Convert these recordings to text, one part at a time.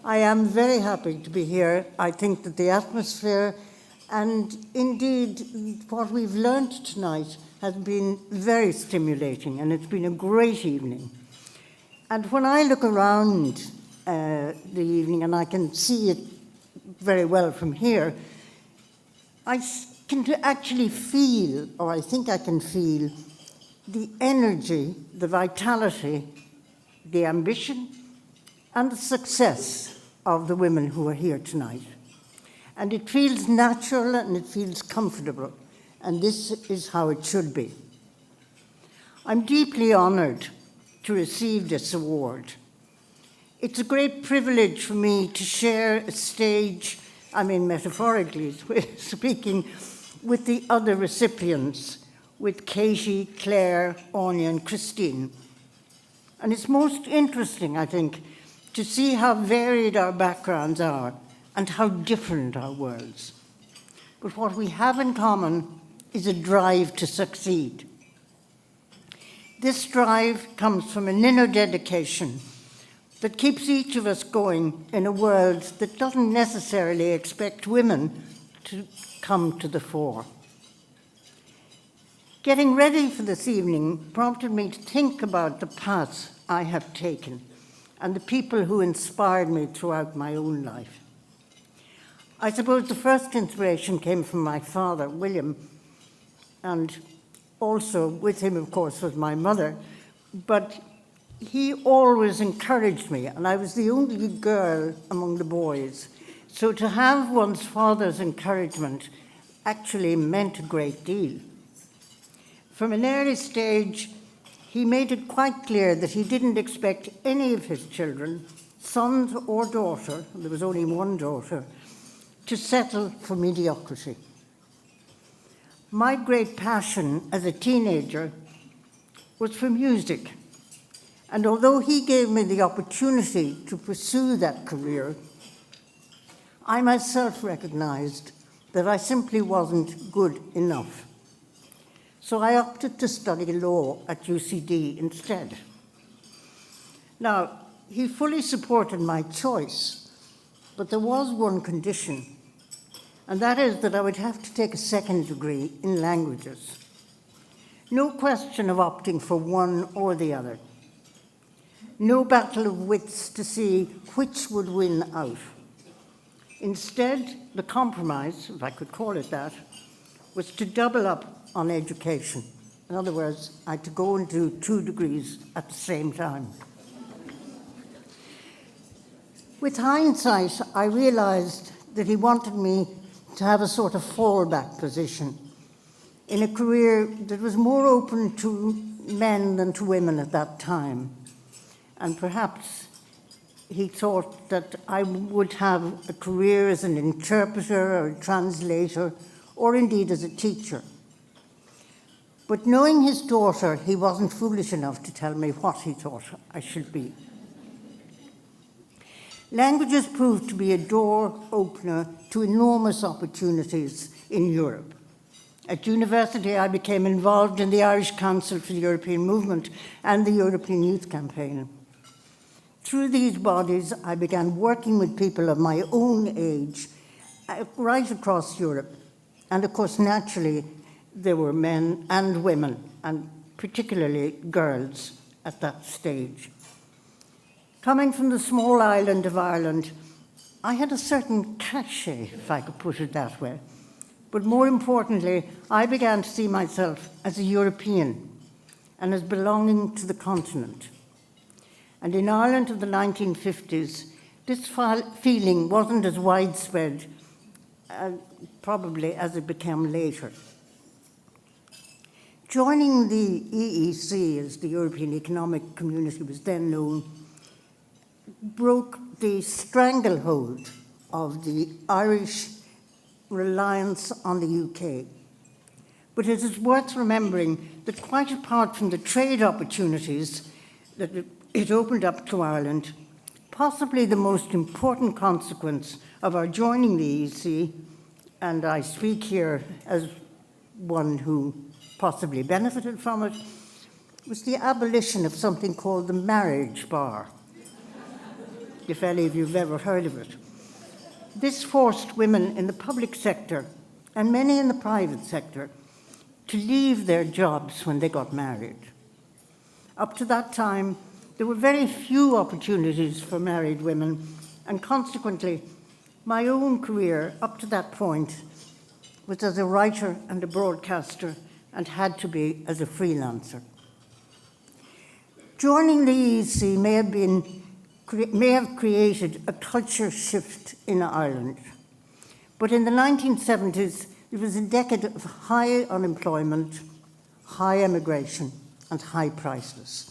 I am very happy to be here. I think that the atmosphere and indeed what we've learned tonight has been very stimulating, and it's been a great evening. And when I look around the evening, and I can see it very well from here, I can actually feel, or I think I can feel, the energy, the vitality, the ambition, and the success of the women who are here tonight. And it feels natural and it feels comfortable, and this is how it should be. I'm deeply honored to receive this award. It's a great privilege for me to share a stage, I mean metaphorically speaking, with the other recipients, with Katie, Claire, Anya, and Christine. And it's most interesting, I think, to see how varied our backgrounds are and how different our worlds. But what we have in common is a drive to succeed. This drive comes from an inner dedication that keeps each of us going in a world that doesn't necessarily expect women to come to the fore. Getting ready for this evening prompted me to think about the path I have taken and the people who inspired me throughout my own life. I suppose the first inspiration came from my father, William, and also with him, of course, was my mother, but he always encouraged me, and I was the only girl among the boys. So to have one's father's encouragement actually meant a great deal. From an early stage, he made it quite clear that he didn't expect any of his children, sons or daughter, there was only one daughter, to settle for mediocrity. My great passion as a teenager was for music. And although he gave me the opportunity to pursue that career, I myself recognized that I simply wasn't good enough. So I opted to study law at UCD instead. Now, he fully supported my choice, but there was one condition, and that is that I would have to take a second degree in languages. No question of opting for one or the other. No battle of wits to see which would win out. Instead, the compromise, if I could call it that, was to double up on education. In other words, I had to go and do 2 degrees at the same time. With hindsight, I realized that he wanted me to have a sort of fallback position in a career that was more open to men than to women at that time. And perhaps he thought that I would have a career as an interpreter or a translator, or indeed as a teacher. But knowing his daughter, he wasn't foolish enough to tell me what he thought I should be. Languages proved to be a door opener to enormous opportunities in Europe. At university, I became involved in the Irish Council for the European Movement and the European Youth Campaign. Through these bodies, I began working with people of my own age right across Europe. And of course, naturally, there were men and women, and particularly girls at that stage. Coming from the small island of Ireland, I had a certain cachet, if I could put it that way. But more importantly, I began to see myself as a European and as belonging to the continent. And in Ireland of the 1950s, this feeling wasn't as widespread, probably as it became later. Joining the EEC, as the European Economic Community was then known, broke the stranglehold of the Irish reliance on the UK. But it is worth remembering that quite apart from the trade opportunities that it opened up to Ireland, possibly the most important consequence of our joining the EEC, and I speak here as one who possibly benefited from it, was the abolition of something called the marriage bar. if any of you have ever heard of it. This forced women in the public sector and many in the private sector to leave their jobs when they got married. Up to that time, there were very few opportunities for married women, and consequently, my own career up to that point was as a writer and a broadcaster, and had to be as a freelancer. Joining the EEC may have created a culture shift in Ireland, but in the 1970s, it was a decade of high unemployment, high emigration, and high prices.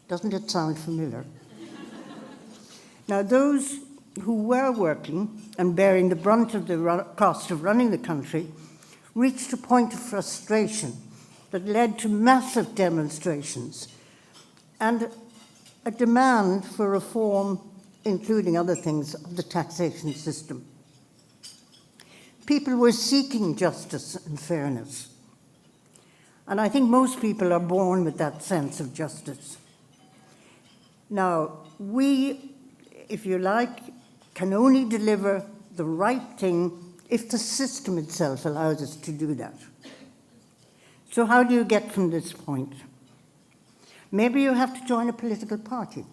Doesn't it sound familiar? Now, those who were working and bearing the brunt of the cost of running the country reached a point of frustration that led to massive demonstrations and a demand for reform, including other things, of the taxation system. People were seeking justice and fairness. And I think most people are born with that sense of justice. Now, we, if you like, can only deliver the right thing if the system itself allows us to do that. So how do you get from this point? Maybe you have to join a political party.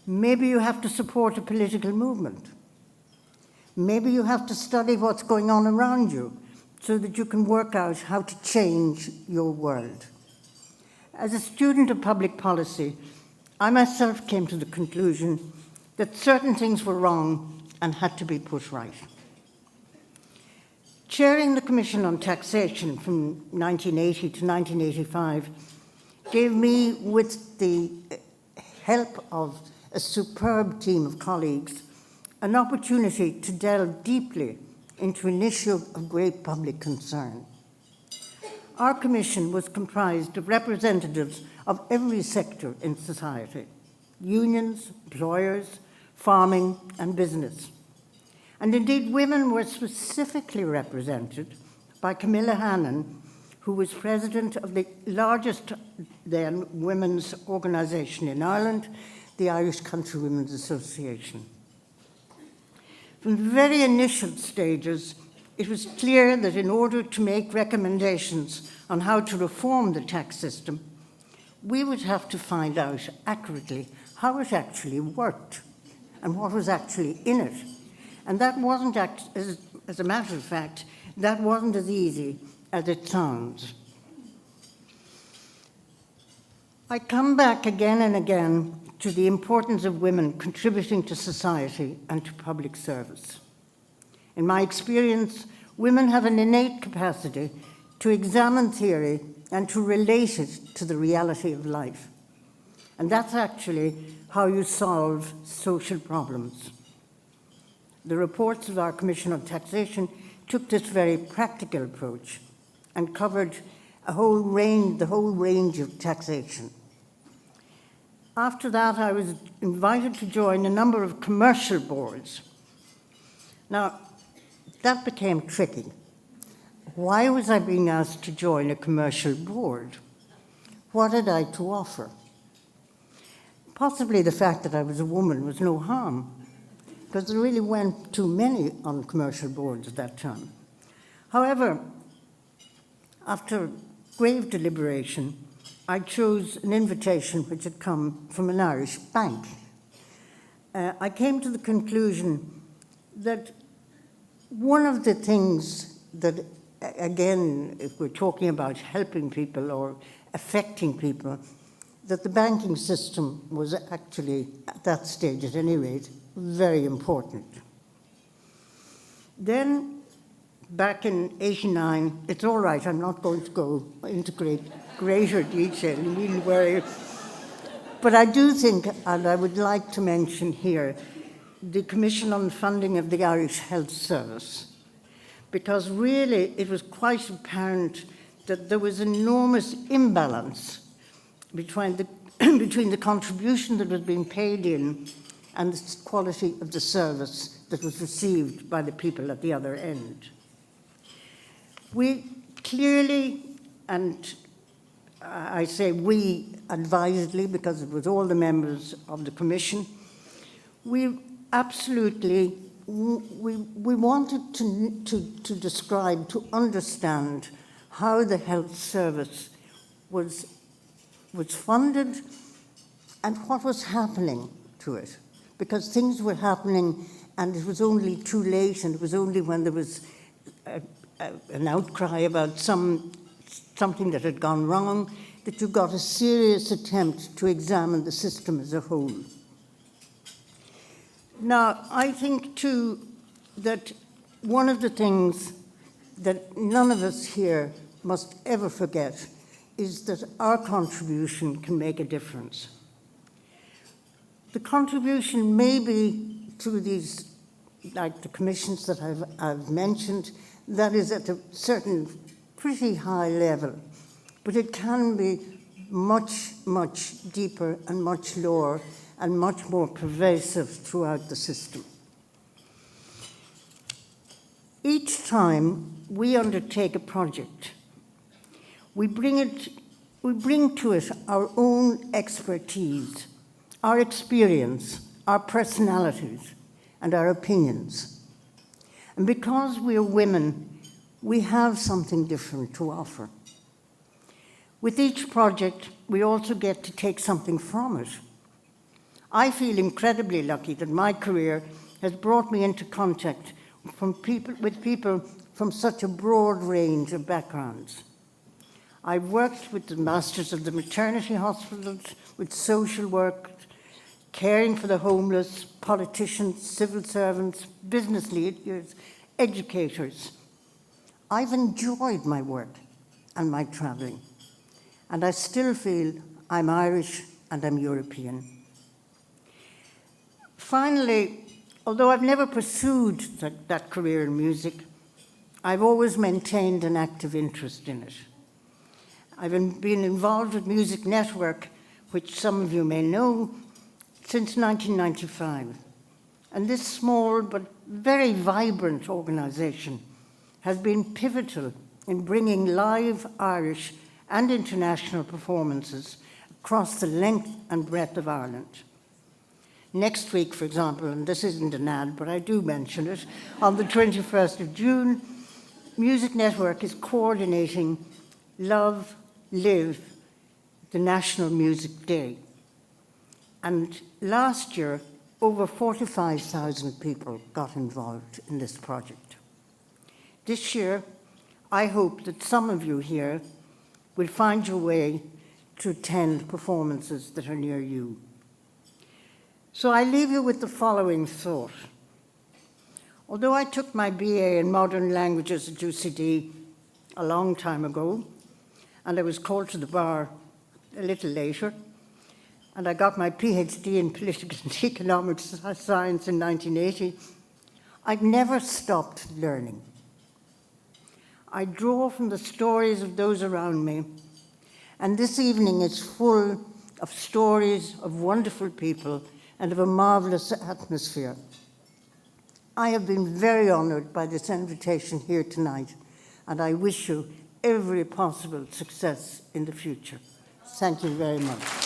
Maybe you have to support a political movement. Maybe you have to study what's going on around you so that you can work out how to change your world. As a student of public policy, I myself came to the conclusion that certain things were wrong and had to be put right. Chairing the Commission on Taxation from 1980 to 1985 gave me, with the help of a superb team of colleagues, an opportunity to delve deeply into an issue of great public concern. Our commission was comprised of representatives of every sector in society: unions, employers, farming, and business. And indeed, women were specifically represented by Camilla Hannon, who was president of the largest then women's organisation in Ireland, the Irish Countrywomen's Association. From the very initial stages, it was clear that in order to make recommendations on how to reform the tax system, we would have to find out accurately how it actually worked and what was actually in it. And that wasn't, as a matter of fact, that wasn't as easy as it sounds. I come back again and again to the importance of women contributing to society and to public service. In my experience, women have an innate capacity to examine theory and to relate it to the reality of life. And that's actually how you solve social problems. The reports of our Commission on Taxation took this very practical approach and covered the whole range of taxation. After that, I was invited to join a number of commercial boards. Now, that became tricky. Why was I being asked to join a commercial board? What had I to offer? Possibly the fact that I was a woman was no harm, because there really weren't too many on commercial boards at that time. However, after grave deliberation, I chose an invitation which had come from an Irish bank. I came to the conclusion that one of the things that, again, if we're talking about helping people or affecting people, that the banking system was actually, at that stage at any rate, very important. Then, back in '89, it's all right, I'm not going to go into greater detail, you needn't worry. But I do think, and I would like to mention here, the Commission on Funding of the Irish Health Service, because really it was quite apparent that there was enormous imbalance between the contribution that was being paid in and the quality of the service that was received by the people at the other end. We clearly, and I say we advisedly because it was all the members of the Commission, we absolutely, we wanted to describe, to understand how the health service was funded and what was happening to it. Because things were happening and it was only too late, and it was only when there was an outcry about something that had gone wrong that you got a serious attempt to examine the system as a whole. Now, I think too that one of the things that none of us here must ever forget is that our contribution can make a difference. The contribution may be through these, like the commissions that I've mentioned, that is at a certain pretty high level, but it can be much, much deeper and much lower and much more pervasive throughout the system. Each time we undertake a project, we bring to it our own expertise, our experience, our personalities, and our opinions. And because we are women, we have something different to offer. With each project, we also get to take something from it. I feel incredibly lucky that my career has brought me into contact with people from such a broad range of backgrounds. I've worked with the masters of the maternity hospitals, with social work, caring for the homeless, politicians, civil servants, business leaders, educators. I've enjoyed my work and my traveling, and I still feel I'm Irish and I'm European. Finally, although I've never pursued that career in music, I've always maintained an active interest in it. I've been involved with Music Network, which some of you may know, since 1995. And this small but very vibrant organization has been pivotal in bringing live Irish and international performances across the length and breadth of Ireland. Next week, for example, and this isn't an ad, but I do mention it, on the 21st of June, Music Network is coordinating Love, Live, the National Music Day. And last year, over 45,000 people got involved in this project. This year, I hope that some of you here will find your way to attend performances that are near you. So I leave you with the following thought. Although I took my BA in Modern Languages at UCD a long time ago, and I was called to the bar a little later, and I got my PhD in Political and Economic Science in 1980, I've never stopped learning. I draw from the stories of those around me, and this evening is full of stories of wonderful people and of a marvelous atmosphere. I have been very honored by this invitation here tonight, and I wish you every possible success in the future. Thank you very much.